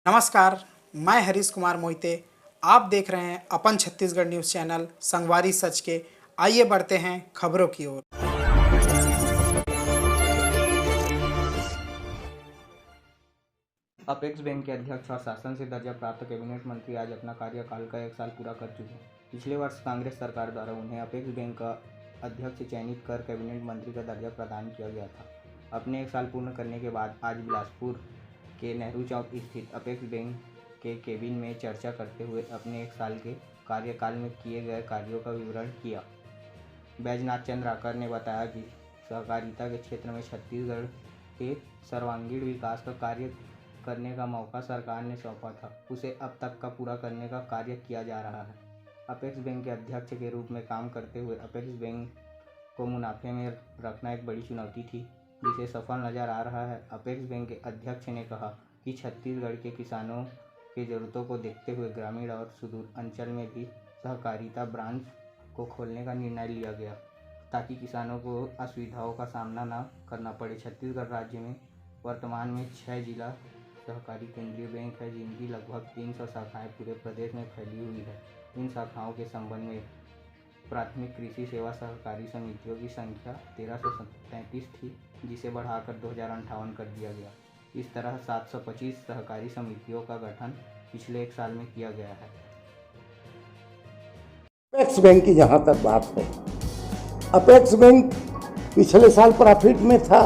नमस्कार, मैं हरीश कुमार मोहिते। आप देख रहे हैं अपन छत्तीसगढ़ न्यूज़ चैनल संगवारी सच के। आइए बढ़ते हैं खबरों की ओर। अपेक्स बैंक के अध्यक्ष और शासन से दर्जा प्राप्त कैबिनेट मंत्री आज अपना कार्यकाल का 1 साल पूरा कर चुके हैं। पिछले वर्ष कांग्रेस सरकार द्वारा उन्हें अपेक्स बैंक का अध्यक्ष चयनित कर कैबिनेट मंत्री का दर्जा प्रदान किया गया था। अपने 1 साल पूर्ण करने के बाद आज बिलासपुर के नेहरू चौक स्थित अपेक्स बैंक के केबिन में चर्चा करते हुए अपने 1 साल के कार्यकाल में किए गए कार्यों का विवरण किया। बैजनाथ चंद्राकर ने बताया कि सहकारिता के क्षेत्र में छत्तीसगढ़ के सर्वांगीण विकास का कार्य करने का मौका सरकार ने सौंपा था, उसे अब तक का पूरा करने का कार्य किया जा रहा है। अपेक्स बैंक के अध्यक्ष के रूप में काम करते हुए अपेक्स बैंक को मुनाफे में रखना एक बड़ी चुनौती थी, जिसे सफल नजर आ रहा है। अपेक्स बैंक के अध्यक्ष ने कहा कि छत्तीसगढ़ के किसानों की ज़रूरतों को देखते हुए ग्रामीण और सुदूर अंचल में भी सहकारिता ब्रांच को खोलने का निर्णय लिया गया, ताकि किसानों को असुविधाओं का सामना न करना पड़े। छत्तीसगढ़ राज्य में वर्तमान में 6 जिला सहकारी केंद्रीय बैंक है, जिनकी लगभग 300 शाखाएं पूरे प्रदेश में फैली हुई है। इन शाखाओं के संबंध में प्राथमिक कृषि सेवा सहकारी समितियों की संख्या 1333 थी, जिसे बढ़ाकर 2058 कर दिया गया। इस तरह 725 सहकारी समितियों का गठन पिछले 1 साल में किया गया है। अपेक्स बैंक की जहाँ तक बात है, अपेक्स बैंक पिछले साल प्रॉफिट में था।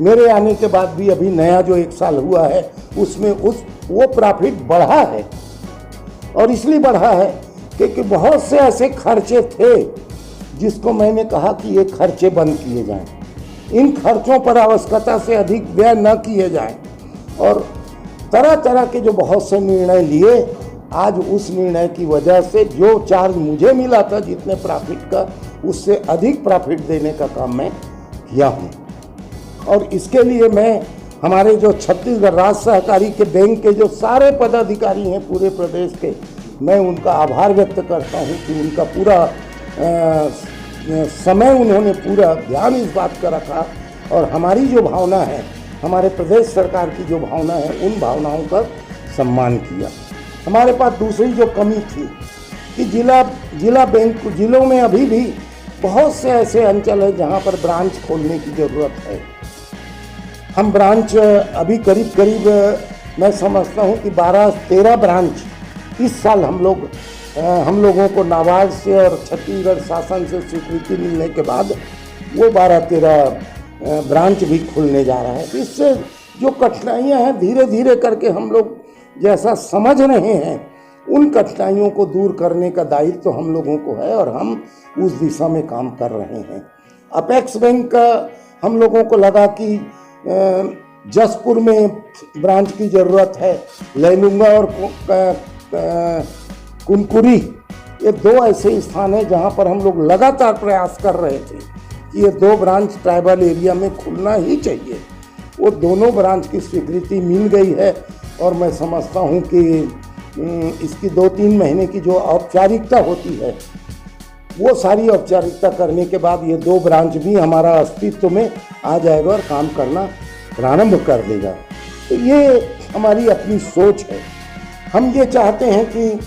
मेरे आने के बाद भी अभी नया जो 1 साल हुआ है उसमें वो प्रॉफिट बढ़ा है, और इसलिए बढ़ा है क्योंकि बहुत से ऐसे खर्चे थे जिसको मैंने कहा कि ये खर्चे बंद किए जाएं, इन खर्चों पर आवश्यकता से अधिक व्यय न किए जाएं, और तरह तरह के जो बहुत से निर्णय लिए। आज उस निर्णय की वजह से जो चार्ज मुझे मिला था जितने प्रॉफिट का, उससे अधिक प्रॉफिट देने का काम मैं किया हूँ। और इसके लिए मैं हमारे जो छत्तीसगढ़ राज्य सहकारी के बैंक के जो सारे पदाधिकारी हैं पूरे प्रदेश के, मैं उनका आभार व्यक्त करता हूँ कि उनका पूरा समय उन्होंने पूरा ध्यान इस बात का रखा, और हमारी जो भावना है, हमारे प्रदेश सरकार की जो भावना है, उन भावनाओं का सम्मान किया। हमारे पास दूसरी जो कमी थी कि जिला बैंक जिलों में अभी भी बहुत से ऐसे अंचल हैं जहाँ पर ब्रांच खोलने की ज़रूरत है। हम ब्रांच अभी करीब मैं समझता हूँ कि 12-13 ब्रांच इस साल हम लोगों को नाबार्ड से और छत्तीसगढ़ शासन से स्वीकृति मिलने के बाद वो 12-13 ब्रांच भी खुलने जा रहा है। इससे जो कठिनाइयाँ हैं धीरे धीरे करके हम लोग जैसा समझ रहे हैं, उन कठिनाइयों को दूर करने का दायित्व तो हम लोगों को है, और हम उस दिशा में काम कर रहे हैं। अपेक्स बैंक का हम लोगों को लगा कि जसपुर में ब्रांच की ज़रूरत है, लैलूंगा और कुनकुरी, ये 2 ऐसे स्थान हैं जहाँ पर हम लोग लगातार प्रयास कर रहे थे कि ये 2 ब्रांच ट्राइबल एरिया में खुलना ही चाहिए। वो दोनों ब्रांच की स्वीकृति मिल गई है, और मैं समझता हूँ कि इसकी 2-3 महीने की जो औपचारिकता होती है, वो सारी औपचारिकता करने के बाद ये 2 ब्रांच भी हमारा अस्तित्व में आ जाएगा और काम करना प्रारंभ कर देगा। तो ये हमारी अपनी सोच है। हम ये चाहते हैं कि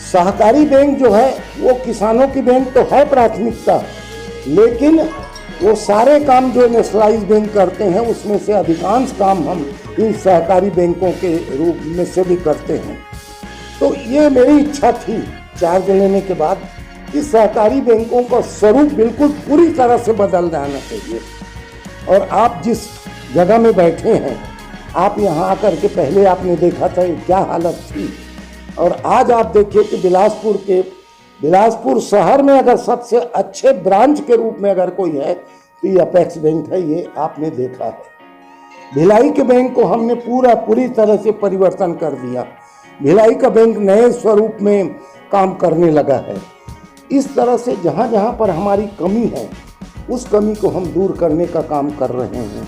सहकारी बैंक जो है वो किसानों की बैंक तो है प्राथमिकता, लेकिन वो सारे काम जो नेशनलाइज बैंक करते हैं उसमें से अधिकांश काम हम इन सहकारी बैंकों के रूप में से भी करते हैं। तो ये मेरी इच्छा थी चार्ज लेने के बाद कि सहकारी बैंकों का स्वरूप बिल्कुल पूरी तरह से बदल जाना चाहिए। और आप जिस जगह में बैठे हैं, आप यहाँ आकर के पहले आपने देखा था क्या हालत थी, और आज आप देखिए कि बिलासपुर शहर में अगर सबसे अच्छे ब्रांच के रूप में अगर कोई है तो ये अपेक्स बैंक है, ये आपने देखा है। भिलाई के बैंक को हमने पूरी तरह से परिवर्तन कर दिया। भिलाई का बैंक नए स्वरूप में काम करने लगा है। इस तरह से जहाँ जहाँ पर हमारी कमी है, उस कमी को हम दूर करने का काम कर रहे हैं।